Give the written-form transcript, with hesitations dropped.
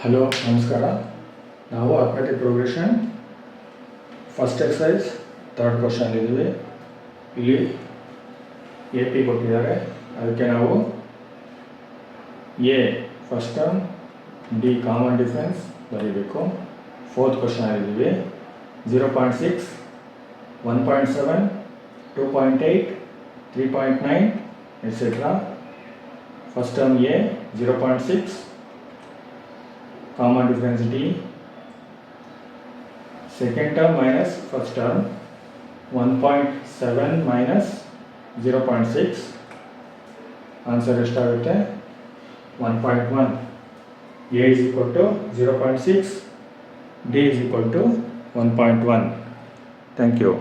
Hello ನಮಸ್ಕಾರ. ನಾವು arithmetic progression first exercise third question ಇದ್ದೀವಿ. ಇಲ್ಲಿ ಎ ಪಿ ಕೊಟ್ಟಿದ್ದಾರೆ, ಅದಕ್ಕೆ ನಾವು A first term, D common difference ಬರೀಬೇಕು. ಫೋರ್ತ್ ಕ್ವಶನ್ ಇದ್ದೀವಿ. 0.6, 1.7, 2.8, 3.9 et cetera. First term A 0.6, common difference D. Second term minus first term, 1.7 minus 0.6. Answer ಎಷ್ಟಾಗುತ್ತೆ? 1.1. A is equal to 0.6, D is equal to 1.1. Thank you.